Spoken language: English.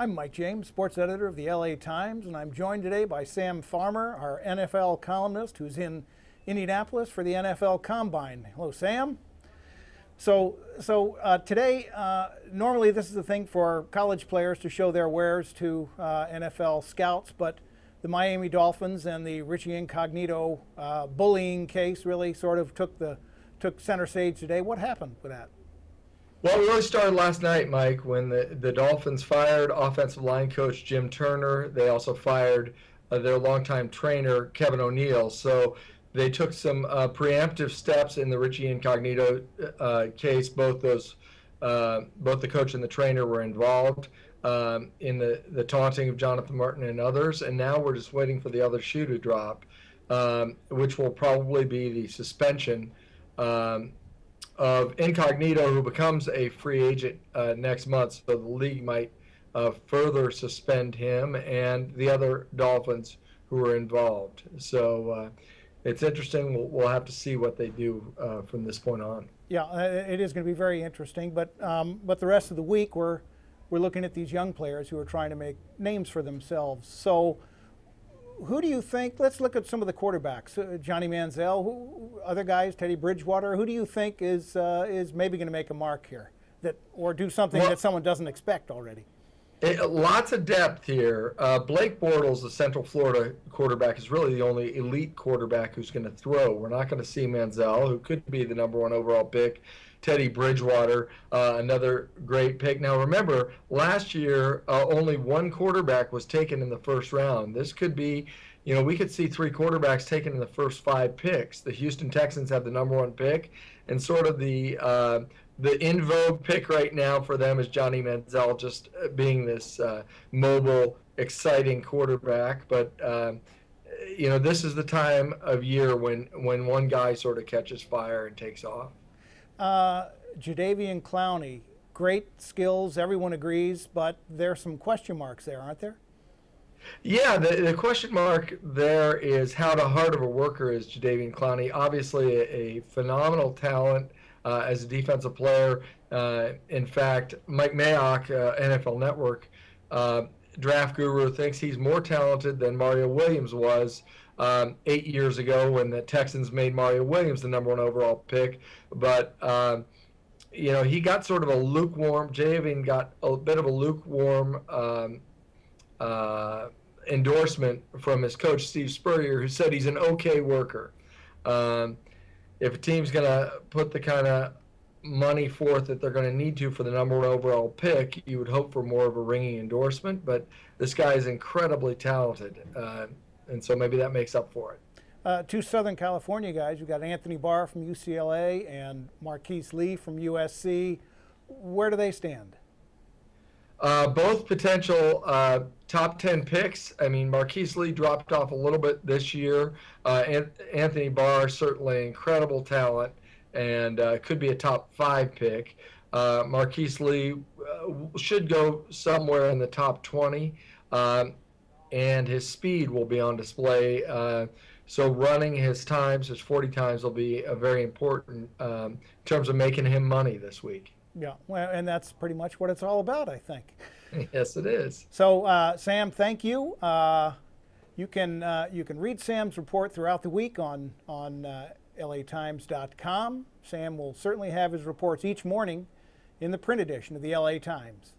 I'm Mike James, sports editor of the LA Times, and I'm joined today by Sam Farmer, our NFL columnist, who's in Indianapolis for the NFL Combine. Hello, Sam. So today, normally this is the thing for college players to show their wares to NFL scouts, but the Miami Dolphins and the Richie Incognito bullying case really sort of took center stage today. What happened with that? Well, it really started last night, Mike, when the Dolphins fired offensive line coach Jim Turner. They also fired their longtime trainer, Kevin O'Neill. So they took some preemptive steps in the Richie Incognito case. Both the coach and the trainer were involved in the taunting of Jonathan Martin and others. And now we're just waiting for the other shoe to drop, which will probably be the suspension of Incognito, who becomes a free agent next month. So the league might further suspend him and the other Dolphins who are involved. So it's interesting. We'll have to see what they do from this point on. Yeah, it is going to be very interesting. But the rest of the week, we're looking at these young players who are trying to make names for themselves. So who do you think? Let's look at some of the quarterbacks. Johnny Manziel, other guys, Teddy Bridgewater. Who do you think is maybe going to make a mark here, or do something that someone doesn't expect already? Lots of depth here. Blake Bortles, the Central Florida quarterback, is really the only elite quarterback who's going to throw. We're not going to see Manziel, who could be the #1 overall pick. Teddy Bridgewater, another great pick. Now remember, last year only one quarterback was taken in the first round. This could be, we could see 3 quarterbacks taken in the first 5 picks. The Houston Texans have the #1 pick, and sort of the in vogue pick right now for them is Johnny Manziel, just being this mobile, exciting quarterback. But this is the time of year when one guy sort of catches fire and takes off. Jadeveon Clowney, great skills, everyone agrees, but there's some question marks there, aren't there? Yeah, the question mark there is how hard of a worker is Jadeveon Clowney. Obviously a phenomenal talent as a defensive player. In fact, Mike Mayock, NFL Network draft guru, thinks he's more talented than Mario Williams was 8 years ago when the Texans made Mario Williams the #1 overall pick. But he got sort of a lukewarm. Jadeveon got a bit of a lukewarm endorsement from his coach Steve Spurrier, who said he's an okay worker. If a team's going to put the kind of money forth that they're going to need to for the #1 overall pick, you would hope for more of a ringing endorsement. But this guy is incredibly talented, and so maybe that makes up for it. 2 Southern California guys. We've got Anthony Barr from UCLA and Marquise Lee from USC. Where do they stand? Both potential top 10 picks. I mean, Marquise Lee dropped off a little bit this year. Anthony Barr, certainly incredible talent, and could be a top 5 pick. Marquise Lee should go somewhere in the top 20, and his speed will be on display. So running his 40 times will be very important in terms of making him money this week. Yeah, well, and that's pretty much what it's all about, I think. Yes, it is. So, Sam, thank you. You can read Sam's report throughout the week on LATimes.com. Sam will certainly have his reports each morning in the print edition of the LA Times.